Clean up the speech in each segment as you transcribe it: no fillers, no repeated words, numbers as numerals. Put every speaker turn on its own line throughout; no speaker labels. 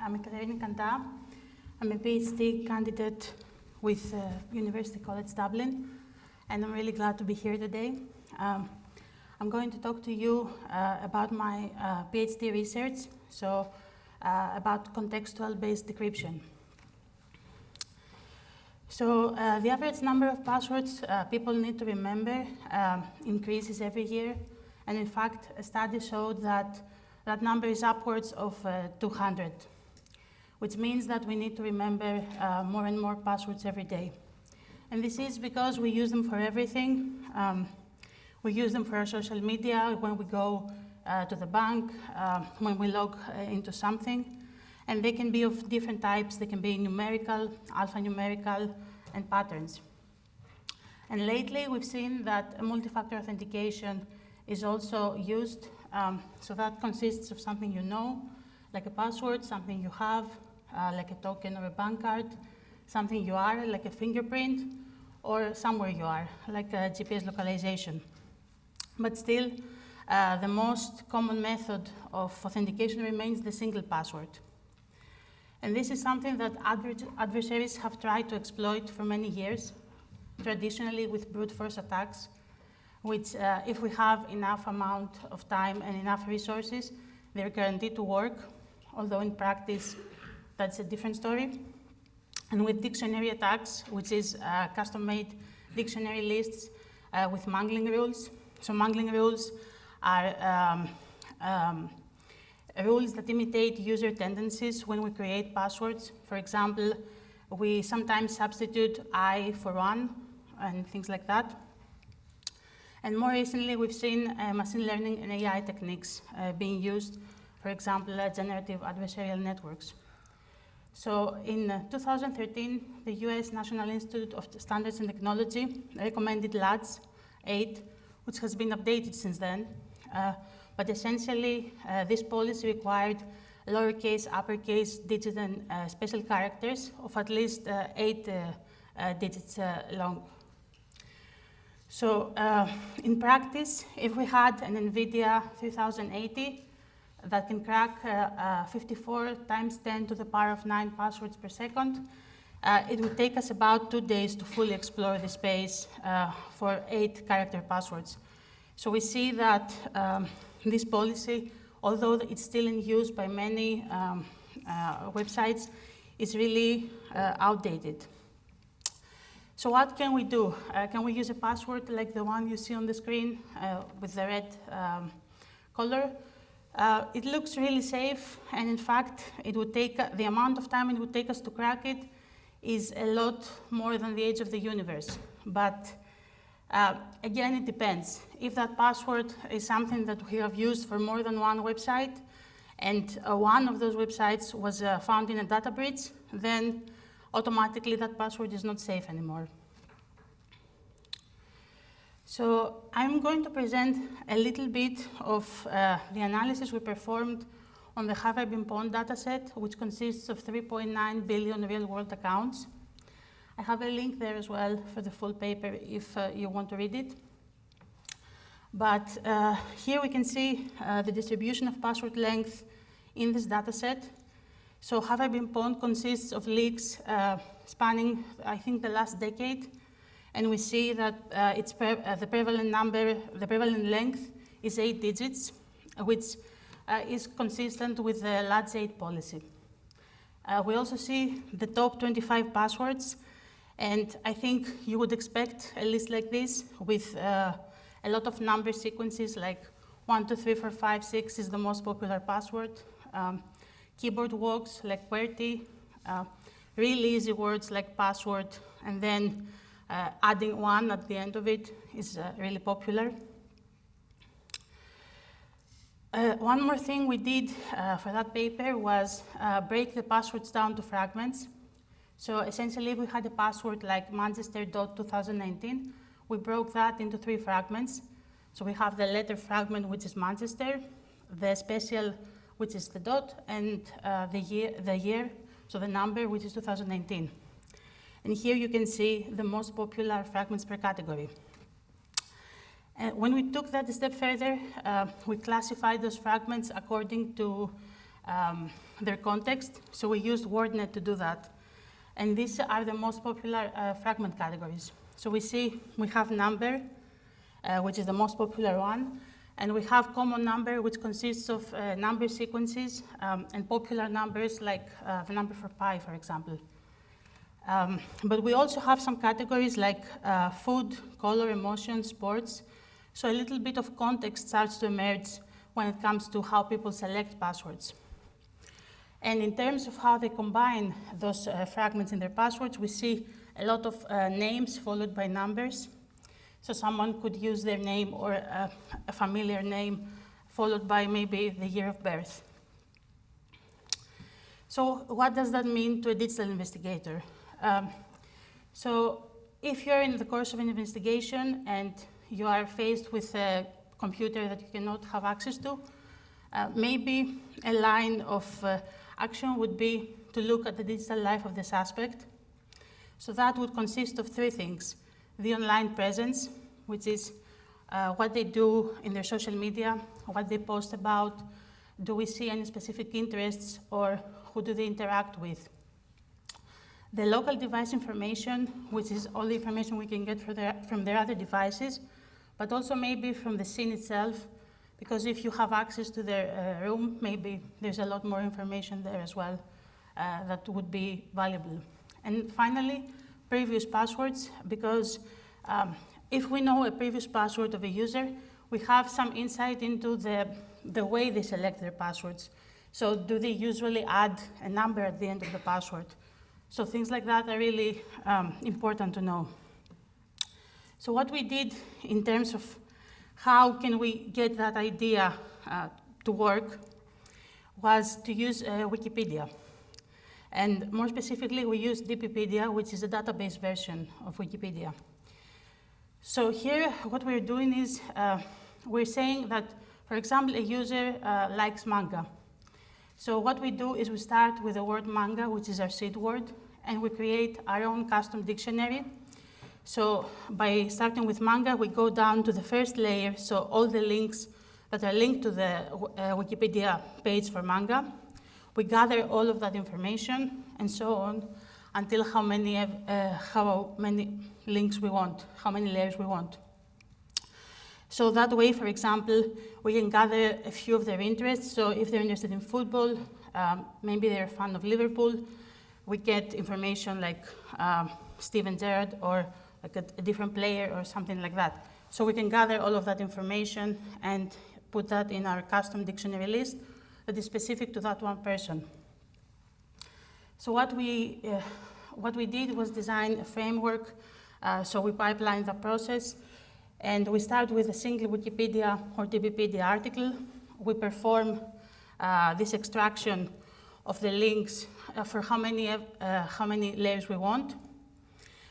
I'm Aikaterini Kanta. I'm a PhD candidate with University College Dublin, and I'm really glad to be here today. I'm going to talk to you about my PhD research, about contextual-based decryption. So the average number of passwords people need to remember increases every year, and in fact, a study showed that that number is upwards of 200, which means that we need to remember more and more passwords every day. And this is because we use them for everything. We use them for our social media, when we go to the bank, when we log into something. And they can be of different types. They can be numerical, alphanumerical, and patterns. And lately, we've seen that a multi-factor authentication is also used. So that consists of something you know, like a password, something you have, like a token or a bank card, something you are, like a fingerprint, or somewhere you are, like a GPS localization. But still, the most common method of authentication remains the single password. And this is something that adversaries have tried to exploit for many years, traditionally with brute force attacks, which if we have enough amount of time and enough resources, they're guaranteed to work, although in practice, that's a different story. And with dictionary attacks, which is custom-made dictionary lists with mangling rules. So mangling rules are rules that imitate user tendencies when we create passwords. For example, we sometimes substitute I for one and things like that. And more recently, we've seen machine learning and AI techniques being used, for example, generative adversarial networks. So in 2013, the US National Institute of Standards and Technology recommended LADS 8, which has been updated since then. But essentially, this policy required lowercase, uppercase, digit, and special characters of at least 8 digits long. So in practice, if we had an NVIDIA 3080 that can crack 54 times 10 to the power of 9 passwords per second, it would take us about 2 days to fully explore the space for 8 character passwords. So we see that this policy, although it's still in use by many websites, is really outdated. So what can we do? Can we use a password like the one you see on the screen with the red color? It looks really safe, and in fact, it would take the amount of time it would take us to crack it is a lot more than the age of the universe. But again, it depends. If that password is something that we have used for more than one website, and one of those websites was found in a data breach, then automatically that password is not safe anymore. So I'm going to present a little bit of the analysis we performed on the Harvard-Bimpon dataset, which consists of 3.9 billion real-world accounts. I have a link there as well for the full paper if you want to read it. But here we can see the distribution of password length in this dataset. So Harvard-Bimpon consists of leaks spanning, I think, the last decade. And we see that the prevalent length is 8 digits, which is consistent with the LADS 8 policy. We also see the top 25 passwords. And I think you would expect a list like this with a lot of number sequences, like 1, 2, 3, 4, 5, 6 is the most popular password. Keyboard walks like QWERTY, really easy words like password, and then adding 1 at the end of it is really popular. One more thing we did for that paper was break the passwords down to fragments. So essentially, we had a password like Manchester.2019. We broke that into 3 fragments. So we have the letter fragment, which is Manchester, the special, which is the dot, and the year, so the number, which is 2019. And here you can see the most popular fragments per category. When we took that a step further, we classified those fragments according to their context. So we used WordNet to do that. And these are the most popular fragment categories. So we see we have number, which is the most popular one, and we have common number, which consists of number sequences and popular numbers like the number for pi, for example. But we also have some categories like food, color, emotion, sports. So a little bit of context starts to emerge when it comes to how people select passwords. And in terms of how they combine those fragments in their passwords, we see a lot of names followed by numbers. So someone could use their name or a familiar name followed by maybe the year of birth. So what does that mean to a digital investigator? So if you're in the course of an investigation and you are faced with a computer that you cannot have access to, maybe a line of action would be to look at the digital life of the suspect. So that would consist of three things: the online presence, which is what they do in their social media, what they post about, do we see any specific interests, or who do they interact with. The local device information, which is all the information we can get from their other devices, but also maybe from the scene itself, because if you have access to their room, maybe there's a lot more information there as well that would be valuable. And finally, previous passwords, because if we know a previous password of a user, we have some insight into the way they select their passwords. So do they usually add a number at the end of the password? So things like that are really important to know. So what we did in terms of how can we get that idea to work was to use Wikipedia. And more specifically, we used DPpedia, which is a database version of Wikipedia. So here, what we're doing is we're saying that, for example, a user likes manga. So what we do is we start with the word manga, which is our seed word, and we create our own custom dictionary. So by starting with manga, we go down to the first layer, so all the links that are linked to the Wikipedia page for manga. We gather all of that information and so on until how many links we want, how many layers we want. So that way, for example, we can gather a few of their interests. So if they're interested in football, maybe they're a fan of Liverpool, we get information like Steven Gerrard or like a different player or something like that. So we can gather all of that information and put that in our custom dictionary list that is specific to that one person. So what we did was design a framework. So we pipelined the process, and we start with a single Wikipedia or DPpedia article. We perform this extraction of the links for how many layers we want.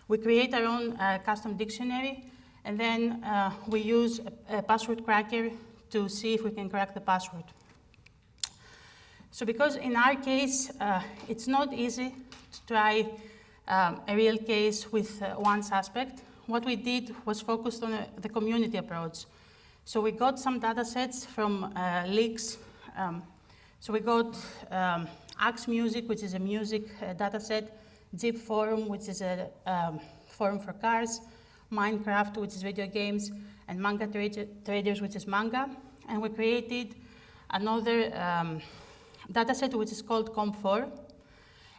We create our own custom dictionary, and then we use a password cracker to see if we can crack the password. So because in our case, it's not easy to try a real case with one suspect, what we did was focused on the community approach. So we got some data sets from leaks. So we got Axe Music, which is a music data set, Jeep Forum, which is a forum for cars, Minecraft, which is video games, and Manga Traders, which is manga. And we created another data set, which is called Comp4.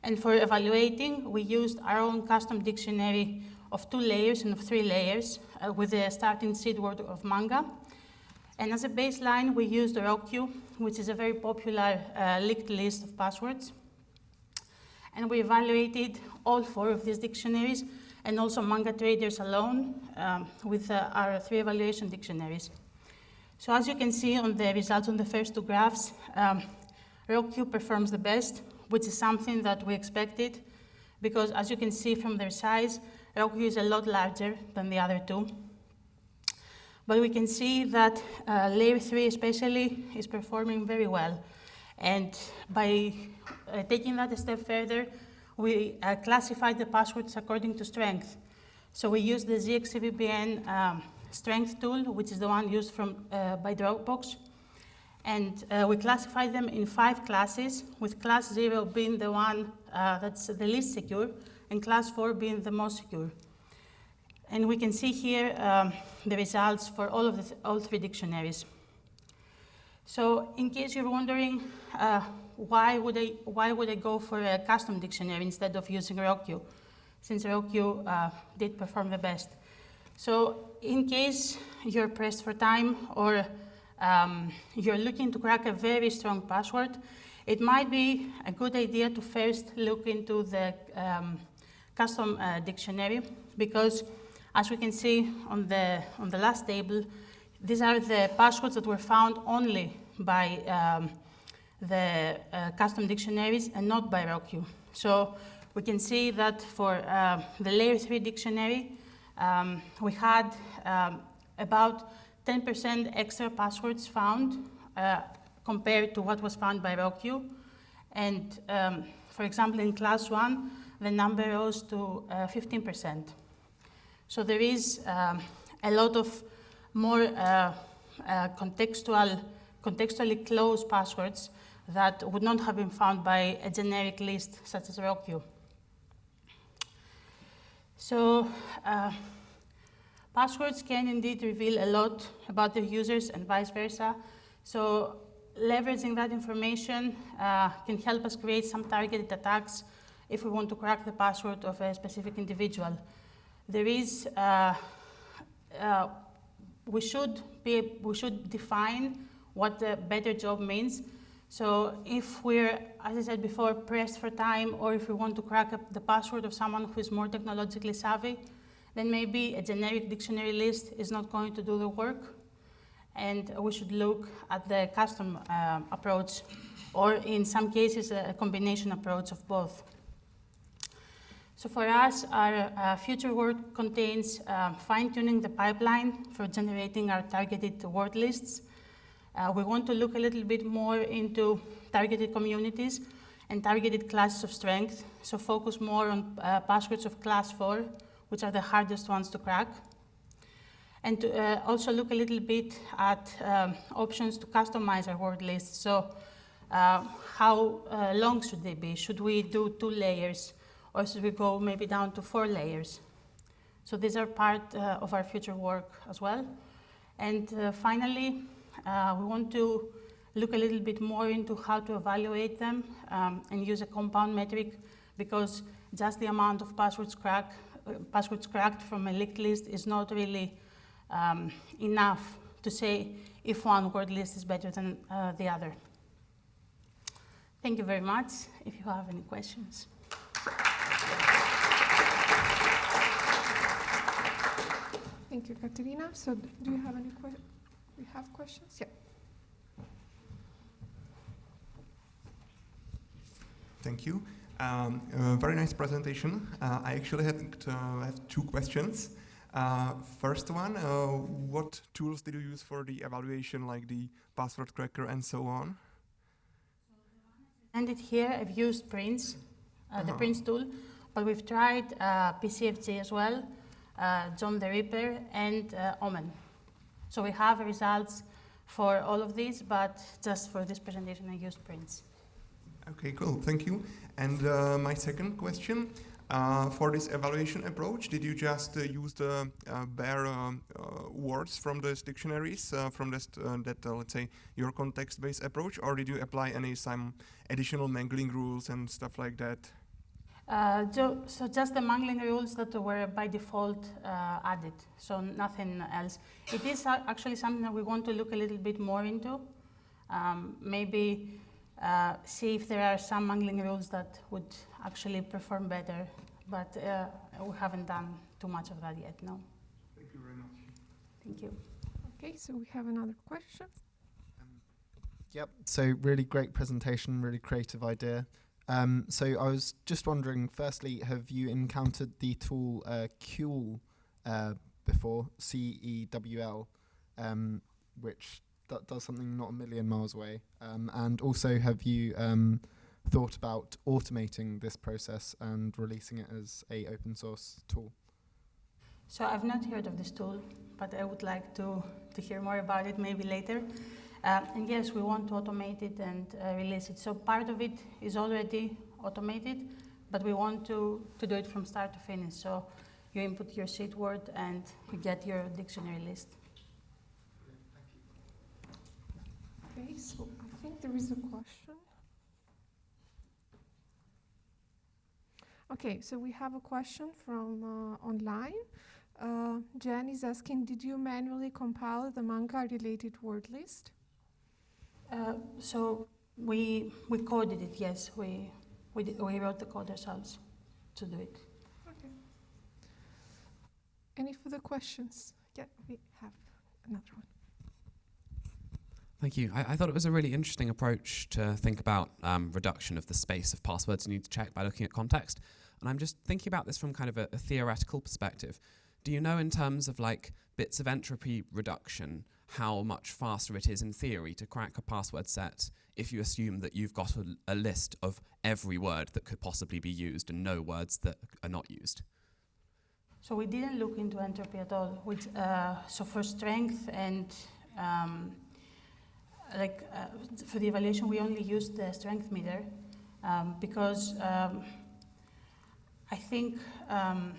And for evaluating, we used our own custom dictionary of 2 layers and of 3 layers with the starting seed word of manga. And as a baseline, we used Roku, which is a very popular linked list of passwords. And we evaluated all 4 of these dictionaries and also Manga Traders alone with our 3 evaluation dictionaries. So as you can see on the results on the first 2 graphs, Roku performs the best, which is something that we expected, because as you can see from their size, Roku is a lot larger than the other 2. But we can see that layer 3 especially is performing very well. And by taking that a step further, we classified the passwords according to strength. So we used the ZXCVPN strength tool, which is the one used by Dropbox. And we classify them in 5 classes, with class 0 being the one that's the least secure, and class 4 being the most secure. And we can see here the results for all 3 dictionaries. So in case you're wondering why would I go for a custom dictionary instead of using ROQ, since ROQ did perform the best. So in case you're pressed for time or you're looking to crack a very strong password, it might be a good idea to first look into the custom dictionary, because as we can see on the last table, these are the passwords that were found only by the custom dictionaries and not by ROQ. So we can see that for the layer 3 dictionary, we had about 10% extra passwords found compared to what was found by ROQ. And for example, in class 1, the number rose to 15%. So there is a lot of more contextually close passwords that would not have been found by a generic list such as ROQ. So passwords can indeed reveal a lot about their users and vice versa. So leveraging that information can help us create some targeted attacks if we want to crack the password of a specific individual. There is, we should define what the better job means. So if we're, as I said before, pressed for time, or if we want to crack the password of someone who is more technologically savvy, then maybe a generic dictionary list is not going to do the work. And we should look at the custom approach, or in some cases, a combination approach of both. So for us, our future work contains fine-tuning the pipeline for generating our targeted word lists. We want to look a little bit more into targeted communities and targeted classes of strength, so focus more on passwords of class 4, which are the hardest ones to crack. And to also look a little bit at options to customize our word lists. So how long should they be? Should we do 2 layers? Or should we go maybe down to 4 layers? So these are part of our future work as well. And finally, we want to look a little bit more into how to evaluate them and use a compound metric, because just the amount of passwords cracked from a linked list is not really enough to say if one word list is better than the other. Thank you very much. If you have any questions.
Thank you, Katerina. So do you have any questions? We have questions? Yeah.
Thank you. Very nice presentation. I actually have 2 questions. First one, what tools did you use for the evaluation, like the password cracker and so on?
And here I've used Prince, the Prince tool, but we've tried PCFG as well, John the Ripper, and Omen. So we have results for all of these, but just for this presentation I used Prince.
Okay, cool, thank you. And my second question, for this evaluation approach, did you just use the bare words from these dictionaries, from this, let's say, your context-based approach, or did you apply some additional mangling rules and stuff like that?
So just the mangling rules that were by default added, so nothing else. It is actually something that we want to look a little bit more into. Maybe see if there are some mangling rules that would actually perform better, but we haven't done too much of that yet, no.
Thank you very much.
Thank you.
Okay, so we have another question.
Yep, so really great presentation, really creative idea. So I was just wondering, firstly, have you encountered the tool Cewl before, CEWL, which does something not a million miles away? And also, have you thought about automating this process and releasing it as an open source tool?
So I've not heard of this tool, but I would like to hear more about it maybe later. And yes, we want to automate it and release it. So part of it is already automated, but we want to do it from start to finish. So you input your seed word and you get your dictionary list.
Okay, so I think there is a question. Okay, so we have a question from online. Jen is asking, did you manually compile the manga-related word list?
So we coded it, yes. We wrote the code ourselves to do it.
Okay. Any further questions? Yeah, we have another one.
Thank you. I thought it was a really interesting approach to think about reduction of the space of passwords you need to check by looking at context. And I'm just thinking about this from kind of a theoretical perspective. Do you know, in terms of like bits of entropy reduction, how much faster it is in theory to crack a password set if you assume that you've got a list of every word that could possibly be used and no words that are not used?
So we didn't look into entropy at all. So for strength and for the evaluation, we only used the strength meter because I think I'm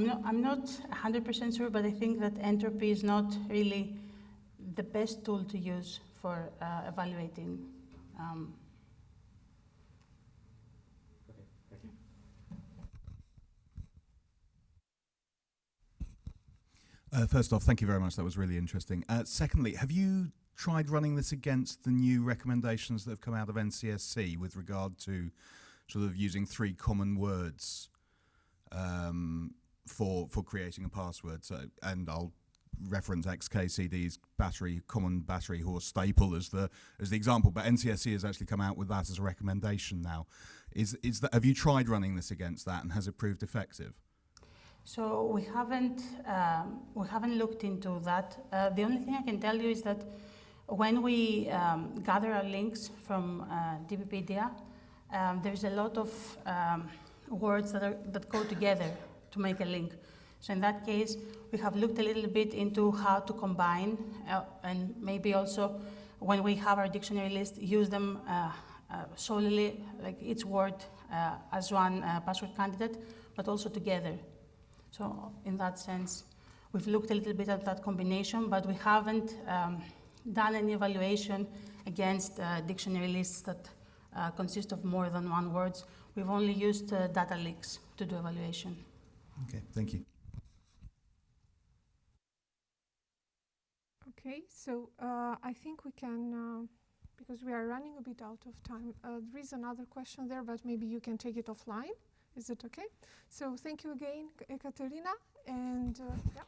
not 100% sure, but I think that entropy is not really the best tool to use for evaluating.
First off, thank you very much. That was really interesting. Secondly, have you tried running this against the new recommendations that have come out of NCSC with regard to sort of using 3 common words for creating a password? So, and I'll reference XKCD's common battery horse staple as the example, but NCSC has actually come out with that as a recommendation now. Have you tried running this against that, and has it proved effective?
So we haven't looked into that. The only thing I can tell you is that when we gather our links from Wikipedia, there's a lot of words that go together to make a link. So in that case, we have looked a little bit into how to combine and maybe also when we have our dictionary list, use them solely, like each word as one password candidate, but also together. So in that sense, we've looked a little bit at that combination, but we haven't done any evaluation against dictionary lists that consist of more than 1 word. We've only used data leaks to do evaluation.
Okay, thank you.
Okay, so I think we can, because we are running a bit out of time, there is another question there, but maybe you can take it offline. Is it okay? So thank you again, Aikaterini, and yeah.